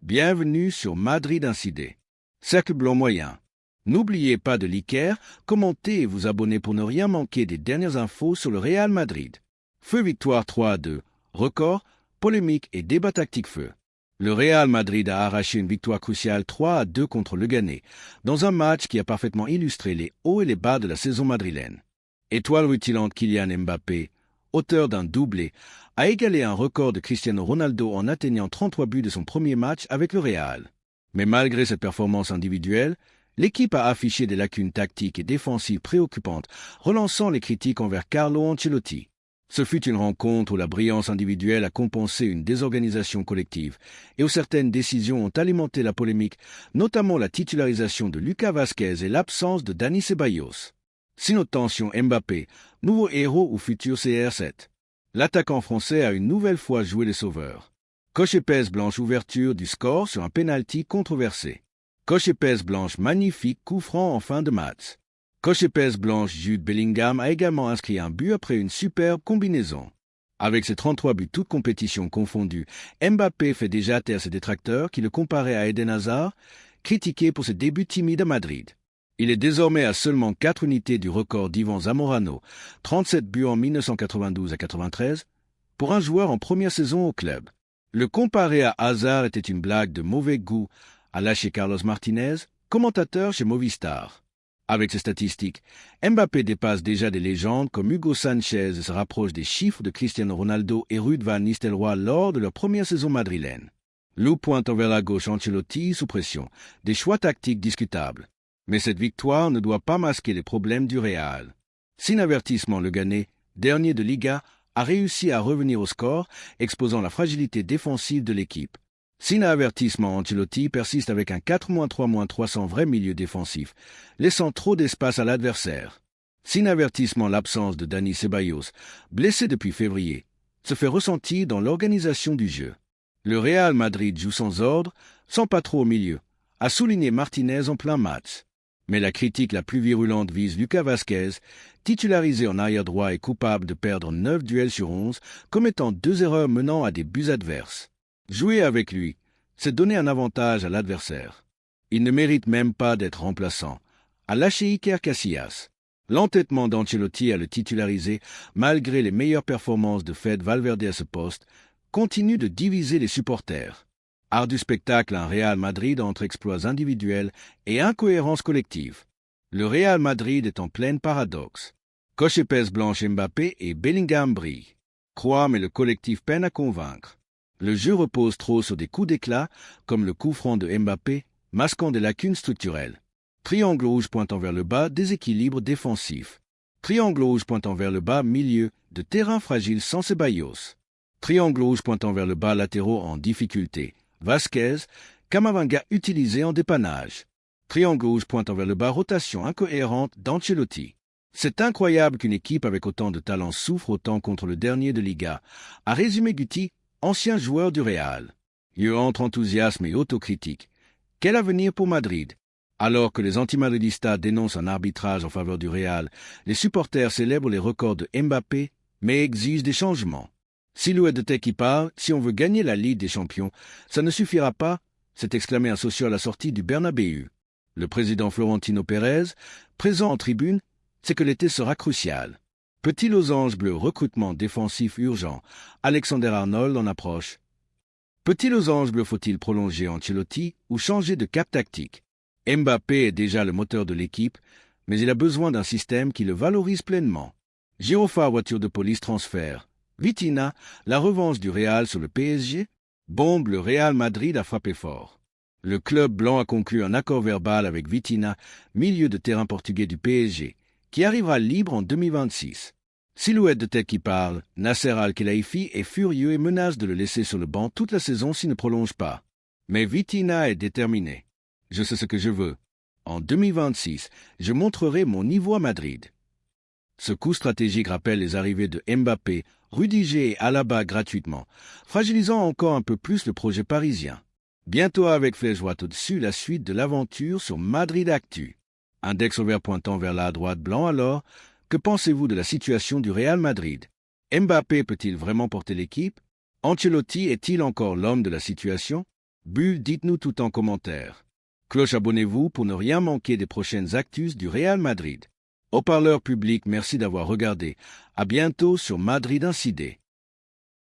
Bienvenue sur Madrid Incidé. Cercle blanc moyen. N'oubliez pas de liker, commenter et vous abonner pour ne rien manquer des dernières infos sur le Real Madrid. Feu victoire 3-2. Record, polémique et débat tactique feu. Le Real Madrid a arraché une victoire cruciale 3-2 contre le Ghané, dans un match qui a parfaitement illustré les hauts et les bas de la saison madrilène. Étoile rutilante Kylian Mbappé, auteur d'un doublé, a égalé un record de Cristiano Ronaldo en atteignant 33 buts de son premier match avec le Real. Mais malgré cette performance individuelle, l'équipe a affiché des lacunes tactiques et défensives préoccupantes, relançant les critiques envers Carlo Ancelotti. Ce fut une rencontre où la brillance individuelle a compensé une désorganisation collective et où certaines décisions ont alimenté la polémique, notamment la titularisation de Lucas Vázquez et l'absence de Dani Ceballos. Sinon tension Mbappé, nouveau héros ou futur CR7. L'attaquant français a une nouvelle fois joué les sauveurs. Coche épaisse blanche ouverture du score sur un pénalty controversé. Coche épaisse blanche magnifique coup franc en fin de match. Coche épaisse blanche Jude Bellingham a également inscrit un but après une superbe combinaison. Avec ses 33 buts toutes compétitions confondues, Mbappé fait déjà taire ses détracteurs qui le comparaient à Eden Hazard, critiqué pour ses débuts timides à Madrid. Il est désormais à seulement 4 unités du record d'Ivan Zamorano, 37 buts en 1992 à 93, pour un joueur en première saison au club. Le comparer à Hazard était une blague de mauvais goût, a lâché Carlos Martinez, commentateur chez Movistar. Avec ses statistiques, Mbappé dépasse déjà des légendes comme Hugo Sanchez et se rapproche des chiffres de Cristiano Ronaldo et Ruud van Nistelrooy lors de leur première saison madrilène. Lou pointe envers la gauche Ancelotti sous pression, des choix tactiques discutables. Mais cette victoire ne doit pas masquer les problèmes du Real. Sin avertissement, le Ghané, dernier de Liga, a réussi à revenir au score, exposant la fragilité défensive de l'équipe. Sin avertissement, Ancelotti persiste avec un 4-3-3 sans vrai milieu défensif, laissant trop d'espace à l'adversaire. Sin avertissement, l'absence de Dani Ceballos, blessé depuis février, se fait ressentir dans l'organisation du jeu. Le Real Madrid joue sans ordre, sans pas trop au milieu, a souligné Martinez en plein match. Mais la critique la plus virulente vise Lucas Vázquez, titularisé en arrière-droit et coupable de perdre 9 duels sur 11, commettant 2 erreurs menant à des buts adverses. Jouer avec lui, c'est donner un avantage à l'adversaire. Il ne mérite même pas d'être remplaçant, a lâché Iker Casillas. L'entêtement d'Ancelotti à le titulariser, malgré les meilleures performances de Fede Valverde à ce poste, continue de diviser les supporters. Art du spectacle, un Real Madrid entre exploits individuels et incohérence collective. Le Real Madrid est en plein paradoxe. Coche épaisse blanche Mbappé et Bellingham brillent. Croit, mais le collectif peine à convaincre. Le jeu repose trop sur des coups d'éclat, comme le coup franc de Mbappé, masquant des lacunes structurelles. Triangle rouge pointant vers le bas, déséquilibre défensif. Triangle rouge pointant vers le bas, milieu de terrain fragile sans Ceballos. Triangle rouge pointant vers le bas, latéraux en difficulté. Vázquez, Camavinga utilisé en dépannage. Triangle rouge pointant vers le bas, rotation incohérente d'Ancelotti. C'est incroyable qu'une équipe avec autant de talent souffre autant contre le dernier de Liga, a résumé Guti, ancien joueur du Real. Il entre enthousiasme et autocritique. Quel avenir pour Madrid? Alors que les antimadridistas dénoncent un arbitrage en faveur du Real, les supporters célèbrent les records de Mbappé, mais exigent des changements. Silhouette de tête qui parle, si on veut gagner la Ligue des Champions, ça ne suffira pas, s'est exclamé un socio à la sortie du Bernabéu. Le président Florentino Pérez, présent en tribune, sait que l'été sera crucial. Petit losange bleu, recrutement défensif urgent, Alexander Arnold en approche. Petit losange bleu, faut-il prolonger Ancelotti ou changer de cap tactique? Mbappé est déjà le moteur de l'équipe, mais il a besoin d'un système qui le valorise pleinement. Gyrophare voiture de police transfert. Vitinha, la revanche du Real sur le PSG? Bombe, le Real Madrid a frappé fort. Le club blanc a conclu un accord verbal avec Vitinha, milieu de terrain portugais du PSG, qui arrivera libre en 2026. Silhouette de tête qui parle, Nasser Al-Khelaifi est furieux et menace de le laisser sur le banc toute la saison s'il ne prolonge pas. Mais Vitinha est déterminé. Je sais ce que je veux. En 2026, je montrerai mon niveau à Madrid. Ce coup stratégique rappelle les arrivées de Mbappé, Rudiger et Alaba gratuitement, fragilisant encore un peu plus le projet parisien. Bientôt avec flèche droite au-dessus, la suite de l'aventure sur Madrid Actu. Index ouvert pointant vers la droite blanc alors, que pensez-vous de la situation du Real Madrid? Mbappé peut-il vraiment porter l'équipe? Ancelotti est-il encore l'homme de la situation? Bulle, dites-nous tout en commentaire. Cloche, abonnez-vous pour ne rien manquer des prochaines actus du Real Madrid. Haut-parleur public, merci d'avoir regardé. À bientôt sur Madrid Incidé.